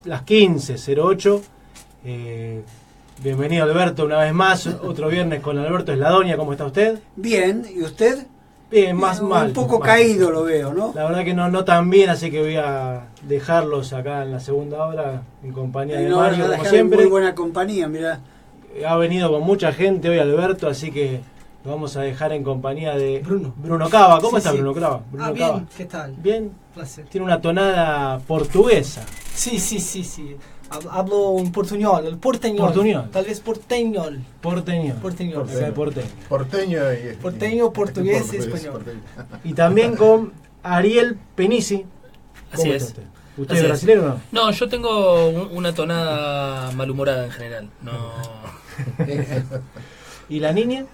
Las 15:08. Bienvenido Alberto una vez más, otro viernes con Alberto Sladonia. ¿Cómo está usted? Bien, ¿y usted? Bien, más mal. Un poco caído lo veo, ¿no? La verdad que no tan bien, así que voy a dejarlos acá en la segunda hora en compañía de Mario, como siempre. Muy buena compañía, mirá. Ha venido con mucha gente hoy Alberto, así que lo vamos a dejar en compañía de Bruno Cava. ¿Cómo está Bruno Cava? Bruno bien, Cava. ¿qué tal? Bien. Placer. Tiene una tonada portuguesa. Sí. Hablo un portuñol, el porteñol. Tal vez porteñol. Porteño, portugués y español. Y también con Ariel Penisi. Así es. ¿Usted es brasileño o no? No, yo tengo una tonada malhumorada en general. No. ¿Y la niña?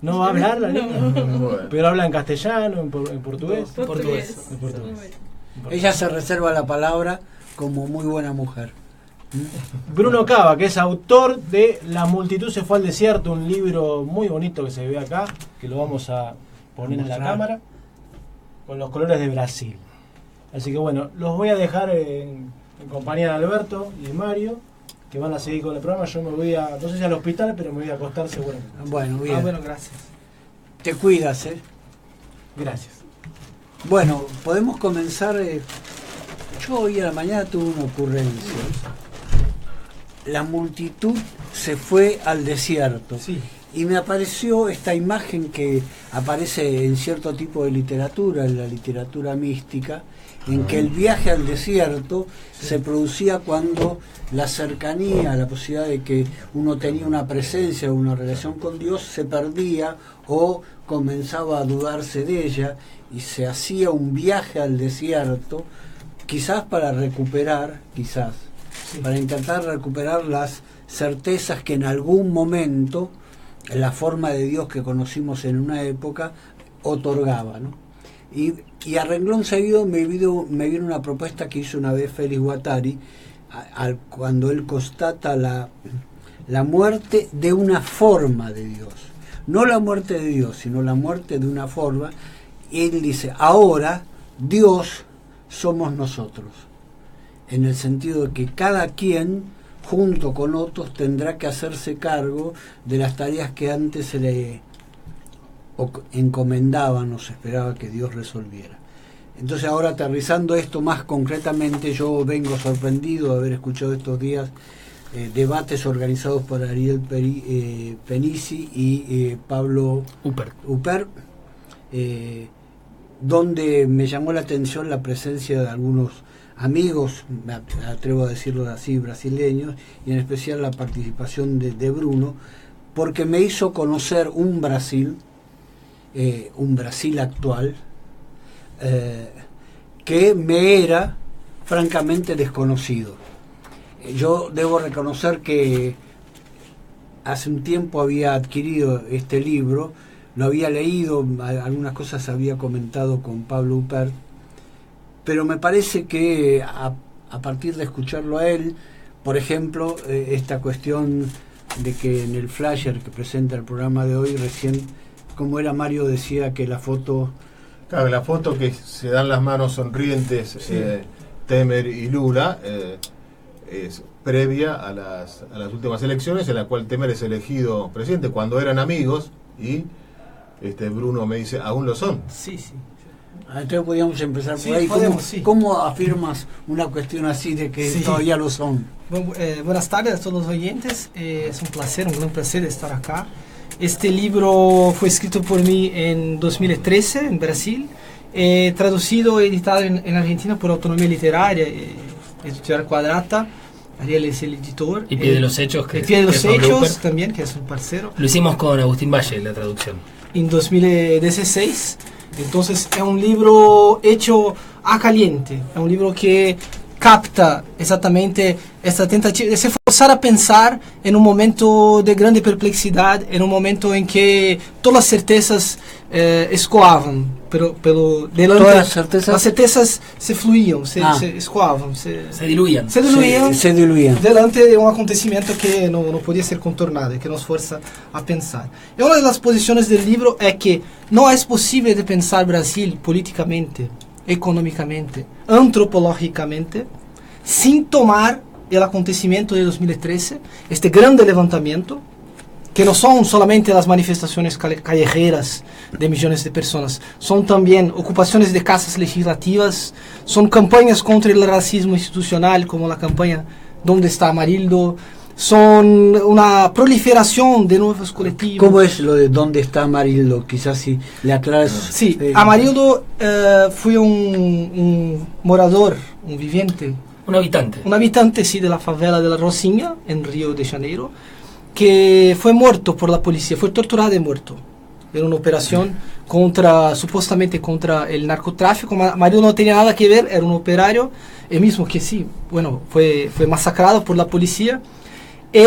¿No va a hablar la niña? No. ¿Pero habla en castellano, en portugués? Portugués. Ella se reserva la palabra como muy buena mujer. Bruno Cava, que es autor de La multitud se fue al desierto, un libro muy bonito que se ve acá, que lo vamos a poner en la cámara, con los colores de Brasil. Así que bueno, los voy a dejar en compañía de Alberto y de Mario, que van a seguir con el programa. Yo me voy no sé si al hospital, pero me voy a acostar seguramente. Bueno, bien. Bueno, gracias. Te cuidas, Gracias. Bueno, podemos comenzar. Yo hoy a la mañana tuve una ocurrencia. La multitud se fue al desierto. Sí. Y me apareció esta imagen que aparece en cierto tipo de literatura, en la literatura mística, en que el viaje al desierto se producía cuando la cercanía, la posibilidad de que uno tenía una presencia o una relación con Dios se perdía o comenzaba a dudarse de ella, y se hacía un viaje al desierto, quizás para recuperar, para intentar recuperar las certezas que en algún momento la forma de Dios que conocimos en una época otorgaba, ¿no? Y a renglón seguido me vino una propuesta que hizo una vez Félix Guattari, cuando él constata la muerte de una forma de Dios. No la muerte de Dios, sino la muerte de una forma. Y él dice, ahora Dios somos nosotros, en el sentido de que cada quien, junto con otros, tendrá que hacerse cargo de las tareas que antes se le encomendaban o se esperaba que Dios resolviera. Entonces ahora, aterrizando esto más concretamente, yo vengo sorprendido de haber escuchado estos días debates organizados por Ariel Penisi y Pablo Upert, donde me llamó la atención la presencia de algunos amigos, me atrevo a decirlo así, brasileños, y en especial la participación de Bruno, porque me hizo conocer un Brasil actual, que me era francamente desconocido. Yo debo reconocer que hace un tiempo había adquirido este libro, lo había leído, algunas cosas había comentado con Pablo Upert, pero me parece que a partir de escucharlo a él, por ejemplo, esta cuestión de que en el flyer que presenta el programa de hoy, recién, como era Mario, decía que la foto... Claro, la foto que se dan las manos sonrientes, sí. Temer y Lula, es previa a las últimas elecciones, en la cual Temer es elegido presidente, cuando eran amigos, y Bruno me dice, aún lo son. Sí. Entonces podríamos empezar por ahí. ¿Cómo afirmas una cuestión así de que todavía lo son? Buenas tardes a todos los oyentes. Es un gran placer estar acá. Este libro fue escrito por mí en 2013 en Brasil, traducido y editado en Argentina por Autonomía Literaria, Editorial Quadrata. Ariel es el editor. Y Pie de los Hechos, que Pie de los Hechos también, que es un parcero. Lo hicimos con Agustín Valle, la traducción. En 2016. Entonces es un libro hecho a caliente, es un libro que capta exactamente esta tentativa de se forzar a pensar en un momento de grande perplexidad, en un momento en que todas las certezas escoaban, pero delante, todas las certezas se fluían, se escoaban, se diluían delante de un acontecimiento que no podía ser contornado y que nos fuerza a pensar. Y una de las posiciones del libro es que no es posible de pensar Brasil políticamente, económicamente, antropológicamente, sin tomar el acontecimiento de 2013, este grande levantamiento, que no son solamente las manifestaciones callejeras de millones de personas, son también ocupaciones de casas legislativas, son campañas contra el racismo institucional, como la campaña ¿Dónde está Amarildo?, son una proliferación de nuevos colectivos. ¿Cómo es lo de dónde está Amarildo? Quizás si le aclaras. Sí, Amarildo fue un morador, un viviente. Un habitante. Un habitante, sí, de la favela de la Rocinha, en Río de Janeiro, que fue muerto por la policía, fue torturado y muerto. Era una operación supuestamente contra el narcotráfico. Amarildo no tenía nada que ver, era un operario, el mismo que sí, bueno, fue masacrado por la policía. Y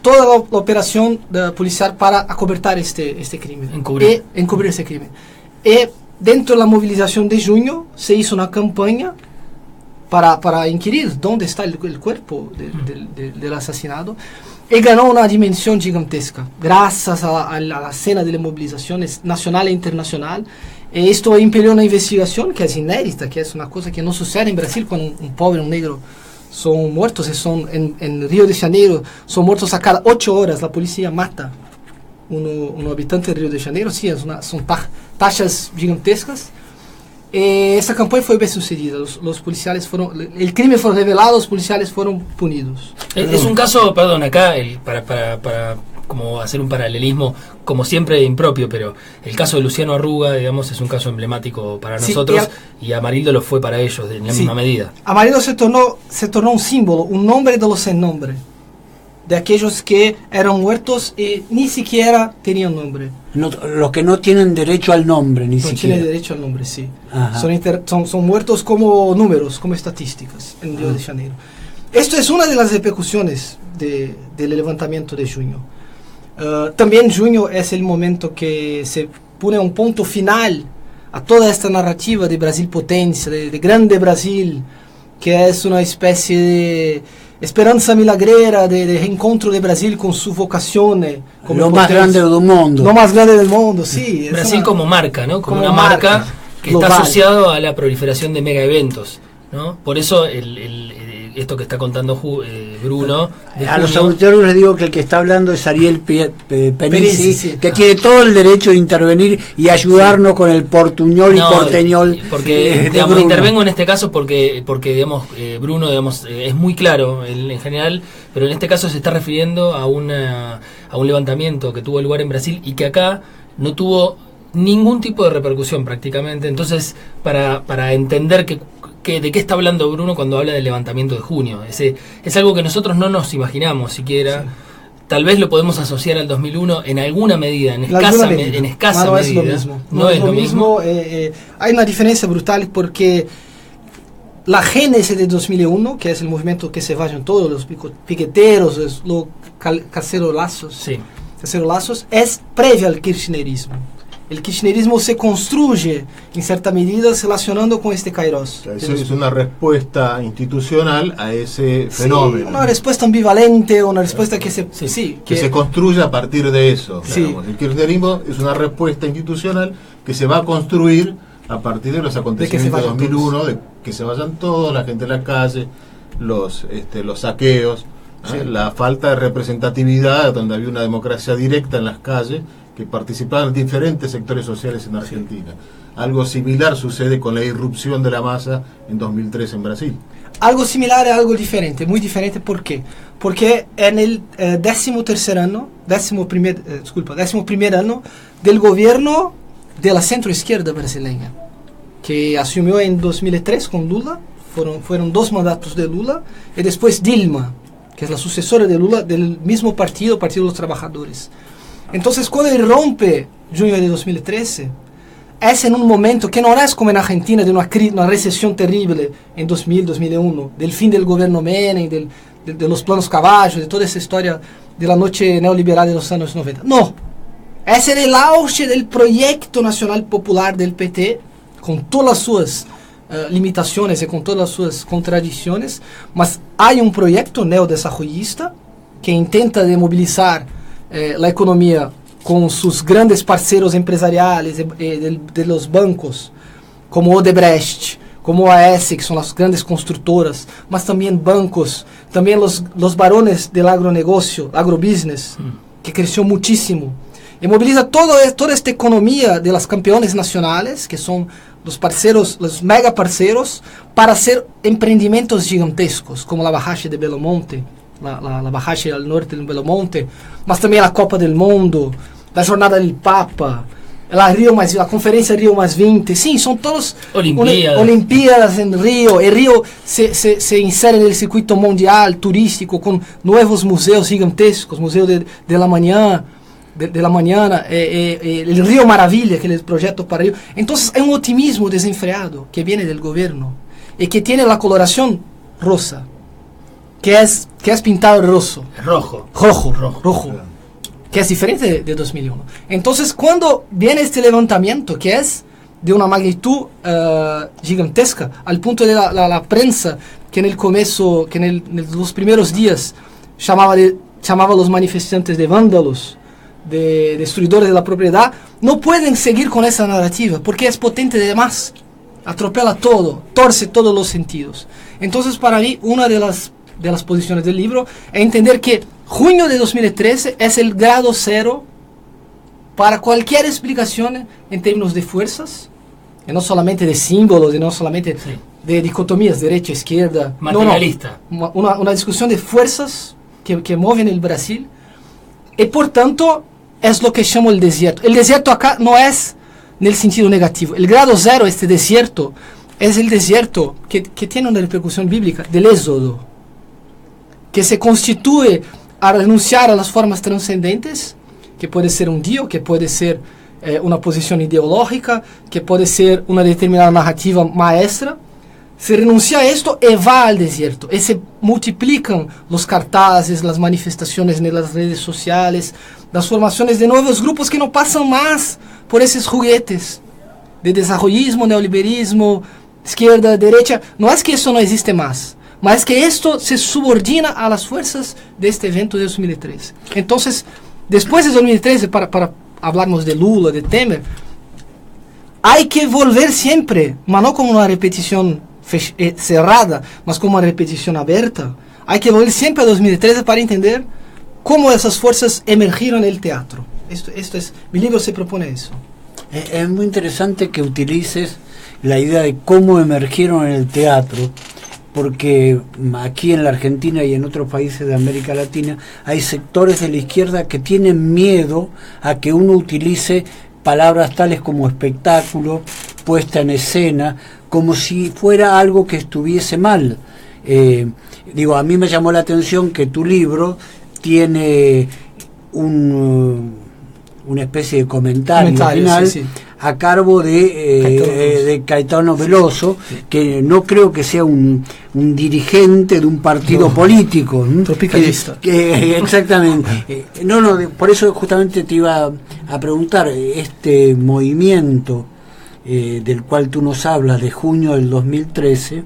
toda la operación policial para acobertar este crimen. Encubrir ese crimen. Y dentro de la movilización de junio se hizo una campaña para inquirir dónde está el cuerpo del asesinado. Y ganó una dimensión gigantesca, gracias a la escena de movilizaciones nacional e internacional. Y esto impelió una investigación que es inédita, que es una cosa que no sucede en Brasil cuando un pobre, un negro, son muertos. En Río de Janeiro son muertos a cada 8 horas. La policía mata un habitante de Río de Janeiro. Sí, son taxas gigantescas. Esa campaña fue bien sucedida. Los policiales el crimen fue revelado, los policiales fueron punidos. Es un caso, perdón, acá para como hacer un paralelismo, como siempre impropio, pero el caso de Luciano Arruga, digamos, es un caso emblemático para nosotros, y Amarildo lo fue para ellos en la misma medida. Amarildo se tornó un símbolo, un nombre de los sin nombre, de aquellos que eran muertos y ni siquiera tenían nombre. Los que no tienen derecho al nombre, ni siquiera. No tienen derecho al nombre, sí. Son muertos como números, como estadísticas en Río de Janeiro. Esto es una de las repercusiones del levantamiento de junio. También junio es el momento que se pone un punto final a toda esta narrativa de Brasil potencia, de grande Brasil, que es una especie de esperanza milagrera de reencontro de Brasil con su vocación como lo más grande del mundo. Lo más grande del mundo, sí. Brasil como marca, ¿no? Como una marca que global, está asociado a la proliferación de mega eventos, ¿no? Por eso esto que está contando Bruno. A los auditores les digo que el que está hablando es Ariel Penisi, sí, que tiene todo el derecho de intervenir y ayudarnos con el portuñol y porteñol. Porque digamos, intervengo en este caso porque digamos, Bruno digamos, es muy claro en general, pero en este caso se está refiriendo a un levantamiento que tuvo lugar en Brasil y que acá no tuvo ningún tipo de repercusión prácticamente. Entonces, para entender de qué está hablando Bruno cuando habla del levantamiento de junio, es algo que nosotros no nos imaginamos siquiera. Sí. Tal vez lo podemos asociar al 2001 en alguna medida, en escasa medida. Es lo mismo. No es lo mismo. Hay una diferencia brutal porque la génesis de 2001, que es el movimiento que se vayan todos los piqueteros, los cacerolazos, sí, es previa al kirchnerismo. El kirchnerismo se construye en cierta medida relacionando con este Kairos. Eso es una respuesta institucional a ese fenómeno. Una respuesta ambivalente, una respuesta que se construye a partir de eso. Sí. El kirchnerismo es una respuesta institucional que se va a construir a partir de los acontecimientos de 2001, de que se vayan todos, la gente en la calle, los saqueos, la falta de representatividad, donde había una democracia directa en las calles, que participaban diferentes sectores sociales en Argentina. Algo similar sucede con la irrupción de la masa en 2003 en Brasil. Algo similar es algo diferente, muy diferente. ¿Por qué? Porque en el 11º año del gobierno de la centroizquierda brasileña, que asumió en 2003 con Lula, fueron 2 mandatos de Lula, y después Dilma, que es la sucesora de Lula, del mismo partido de los Trabajadores. Entonces, cuando él rompe junio de 2013, es en un momento que no es como en Argentina de una recesión terrible en 2000, 2001, del fin del gobierno Menem, de los planos caballos, de toda esa historia de la noche neoliberal de los años 90. No, es en el auge del proyecto nacional popular del PT, con todas sus limitaciones y con todas sus contradicciones, mas hay un proyecto neodesarrollista que intenta movilizar la economía con sus grandes parceros empresariales de los bancos, como Odebrecht, como AES, que son las grandes constructoras, mas también bancos, también los varones del agronegocio, agrobusiness, que creció muchísimo. Y moviliza toda esta economía de las campeones nacionales, que son los parceros, los mega parceros, para hacer emprendimientos gigantescos, como la Bajache de Belo Monte, la Bajache al norte de Belo Monte, mas también la Copa del Mundo, la Jornada del Papa, la Conferencia Rio +20, sí, son todos Olimpiadas en Río. El Río se insere en el circuito mundial turístico con nuevos museos gigantescos, Museo de la Mañana, el Río Maravilla, que es el proyecto para Río. Entonces hay un optimismo desenfreado que viene del gobierno y que tiene la coloración rosa, que es pintado rojo, que es diferente de 2001. Entonces, cuando viene este levantamiento, que es de una magnitud gigantesca, al punto de la prensa, que en el comienzo, que en los primeros días llamaba a los manifestantes de vándalos, de destruidores de la propiedad, no pueden seguir con esa narrativa, porque es potente de más, atropella todo, torce todos los sentidos. Entonces, para mí, una de las posiciones del libro es entender que junio de 2013 es el grado cero para cualquier explicación en términos de fuerzas, y no solamente de símbolos, y no solamente de dicotomías, derecha, izquierda. Materialista. No, una discusión de fuerzas que mueven el Brasil, y por tanto es lo que llamo el desierto. El desierto acá no es en el sentido negativo. El grado cero, este desierto, es el desierto que tiene una repercusión bíblica del éxodo, que se constituye a renunciar a las formas trascendentes, que puede ser un Dios, que puede ser una posición ideológica, que puede ser una determinada narrativa maestra. Se renuncia a esto y va al desierto. Y se multiplican los cartazes, las manifestaciones en las redes sociales, las formaciones de nuevos grupos que no pasan más por esos juguetes de desarrollismo, neoliberalismo, izquierda, derecha. No es que eso no existe más, mas que esto se subordina a las fuerzas de este evento de 2013. Entonces, después de 2013, para hablarnos de Lula, de Temer, hay que volver siempre, mas no como una repetición cerrada, mas como una repetición abierta. Hay que volver siempre a 2013 para entender cómo esas fuerzas emergieron en el teatro. Esto es, mi libro se propone eso. Es muy interesante que utilices la idea de cómo emergieron en el teatro, porque aquí en la Argentina y en otros países de América Latina hay sectores de la izquierda que tienen miedo a que uno utilice palabras tales como espectáculo, puesta en escena, como si fuera algo que estuviese mal. A mí me llamó la atención que tu libro tiene una especie de comentario final, sí, a cargo de Caetano Veloso, que no creo que sea un dirigente de un partido político. Tropicalista. Exactamente. Por eso justamente te iba a preguntar, este movimiento del cual tú nos hablas, de junio del 2013,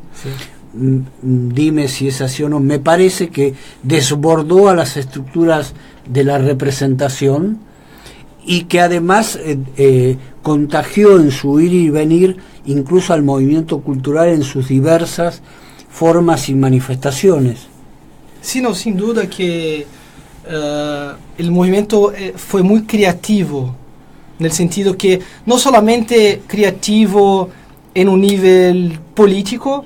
dime si es así o no, me parece que desbordó a las estructuras de la representación y que además contagió en su ir y venir incluso al movimiento cultural en sus diversas formas y manifestaciones. Sí, no, sin duda que el movimiento fue muy creativo, en el sentido que no solamente creativo en un nivel político,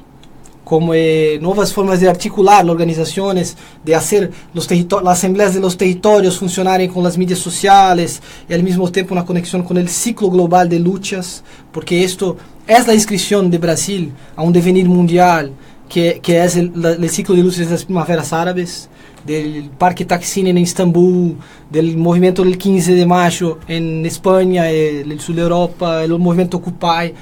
como nuevas formas de articular las organizaciones, de hacer las asambleas de los territorios funcionarem con las medias sociales y al mismo tiempo una conexión con el ciclo global de luchas, porque esto es la inscripción de Brasil a un devenir mundial, que es el ciclo de luchas de las primaveras árabes, del Parque Taksim en Istambul, del movimiento del 15 de mayo en España, el sur de Europa, el movimiento Occupy.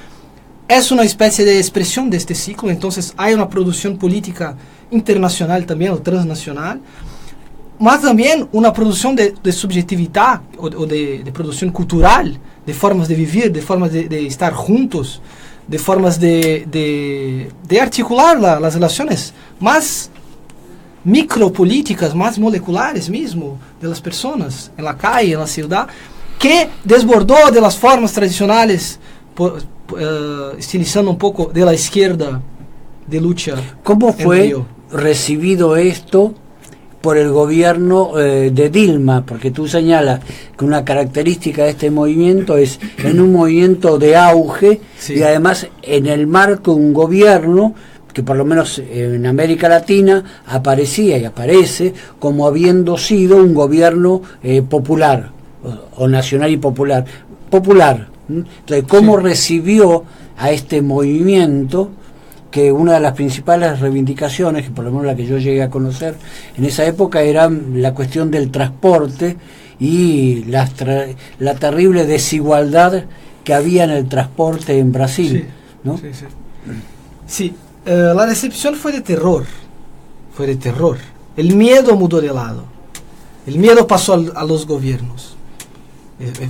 Es una especie de expresión de este ciclo. Entonces hay una producción política internacional también, o transnacional, mas también una producción de subjetividad o de producción cultural, de formas de vivir, de formas de estar juntos, de formas de articular las relaciones más micropolíticas, más moleculares mismo, de las personas en la calle, en la ciudad, que desbordó de las formas tradicionales estilizando un poco, de la izquierda de lucha. ¿Cómo en fue Río. recibido esto por el gobierno de Dilma? Porque tú señalas que una característica de este movimiento es en un movimiento de auge, Sí. y además en el marco de un gobierno que por lo menos en América Latina aparecía y aparece como habiendo sido un gobierno popular, o nacional y popular. Entonces, ¿cómo Sí. recibió a este movimiento? Que una de las principales reivindicaciones, que por lo menos la que yo llegué a conocer en esa época, era la cuestión del transporte y la terrible desigualdad que había en el transporte en Brasil, Sí, ¿no? sí, sí. Sí, la recepción fue de terror. Fue de terror. El miedo mudó de lado. El miedo pasó a los gobiernos.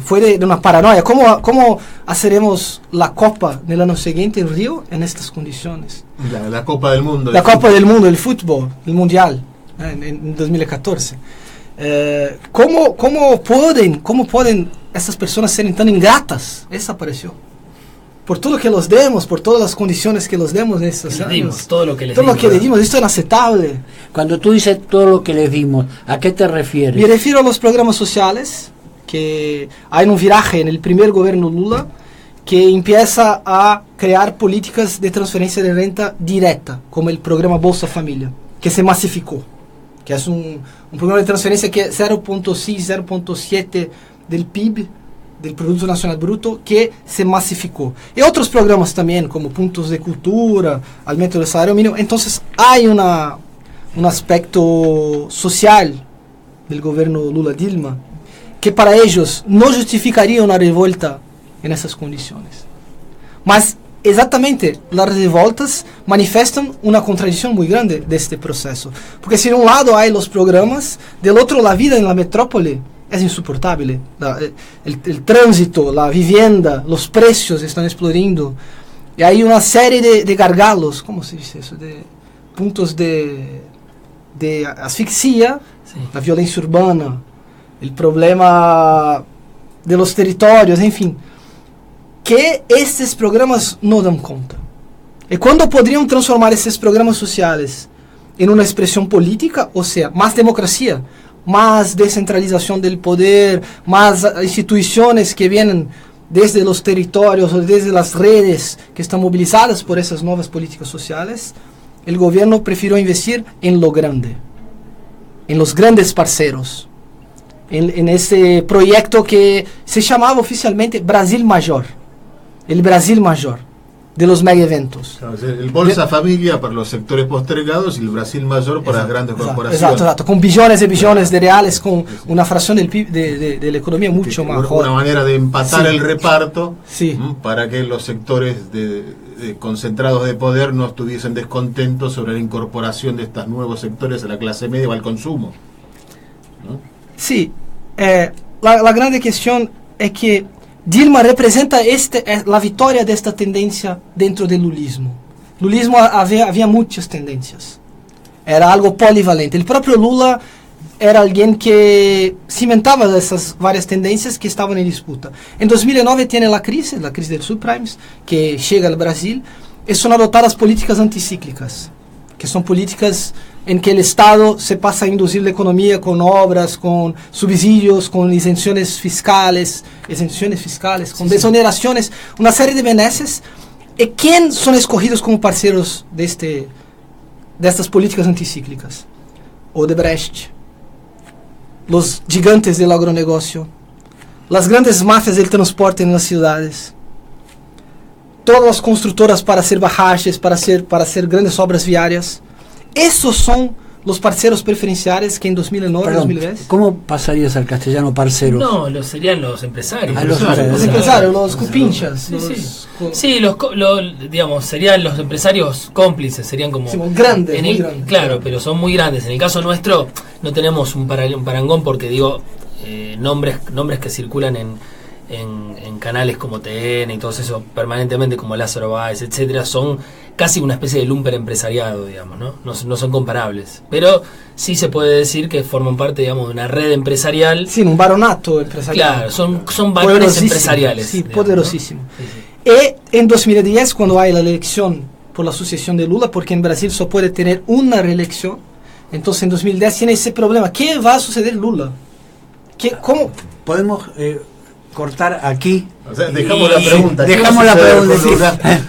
Fue de una paranoia. ¿Cómo haceremos la Copa del año siguiente en Río en estas condiciones? La Copa del Mundo. La Copa del Mundo, el fútbol, el Mundial, en 2014. ¿Cómo pueden estas personas ser tan ingratas? Esa pareció. Por todo lo que los demos, por todas las condiciones que los demos en estos Les años. dimos, todo lo que les Todo lo dimos. que le dimos, esto es inaceptable. Cuando tú dices todo lo que les dimos, ¿a qué te refieres? Me refiero a los programas sociales, que hay un viraje en el primer gobierno Lula que empieza a crear políticas de transferencia de renta directa, como el programa Bolsa Familia, que se masificó, que es un programa de transferencia que es 0.6, 0.7 del PIB, del Producto Nacional Bruto, que se masificó. Y otros programas también, como puntos de cultura, aumento del salario mínimo. Entonces hay un aspecto social del gobierno Lula-Dilma que para ellos no justificaría una revuelta en esas condiciones. Mas exactamente las revoltas manifiestan una contradicción muy grande de este proceso. Porque si de un lado hay los programas, del otro la vida en la metrópole es insoportable. El tránsito, la vivienda, los precios están explodiendo. Y hay una serie de gargalos, ¿cómo se dice eso? De puntos de asfixia, Sí. la violencia urbana, el problema de los territorios, en fin, que estos programas no dan cuenta. ¿Y cuándo podrían transformar estos programas sociales en una expresión política? O sea, más democracia, más descentralización del poder, más instituciones que vienen desde los territorios o desde las redes que están movilizadas por esas nuevas políticas sociales. El gobierno prefirió investir en lo grande, en los grandes parceros, en ese proyecto que se llamaba oficialmente Brasil Mayor, el Brasil Mayor de los mega eventos. El Bolsa Familia para los sectores postergados y el Brasil Mayor para las grandes corporaciones. Exacto, con billones y billones de reales, con una fracción del PIB de la economía mucho mejor. Una manera de empatar Sí. el reparto, Sí. para que los sectores concentrados de poder no estuviesen descontentos sobre la incorporación de estos nuevos sectores a la clase media o al consumo, ¿no? Sí, la grande cuestión es que Dilma representa la victoria de esta tendencia dentro del lulismo. Lulismo había muchas tendencias. Era algo polivalente. El propio Lula era alguien que cimentaba esas varias tendencias que estaban en disputa. En 2009 tiene la crisis del subprimes, que llega al Brasil, y son adoptadas políticas anticíclicas, que son políticas en que el Estado se pasa a inducir la economía con obras, con subsidios, con exenciones fiscales, con desoneraciones, una serie de beneficios. ¿Y quién son escogidos como parceros de estas políticas anticíclicas? Odebrecht, los gigantes del agronegocio, las grandes mafias del transporte en las ciudades, todas las constructoras para hacer barrajes, para hacer grandes obras viarias. Esos son los parceros preferenciales que en 2009, Perdón, 2010... ¿cómo pasarías al castellano parcero? No, serían los empresarios. Ah, los Los empresarios. empresarios, los cupinchas. Sí, sí. Sí, digamos, serían los empresarios cómplices, serían como... Sí, grandes, en muy el- grandes. Claro, pero son muy grandes. En el caso nuestro no tenemos un parangón porque, digo, nombres que circulan en canales como TN y todo eso permanentemente, como Lázaro Báez, etcétera, son casi una especie de lumper empresariado, digamos, ¿no? No son comparables. Pero sí se puede decir que forman parte, digamos, de una red empresarial. Sí, un baronato empresarial. Claro, son varones Poderosísimo, empresariales. Sí, digamos, ¿no? poderosísimo. Sí, sí. Y en 2010, cuando hay la elección por la sucesión de Lula, porque en Brasil solo puede tener una reelección, entonces en 2010 tiene ese problema. ¿Qué va a suceder Lula? ¿Cómo? Podemos cortar aquí. O sea, dejamos la pregunta. Dejamos la pregunta.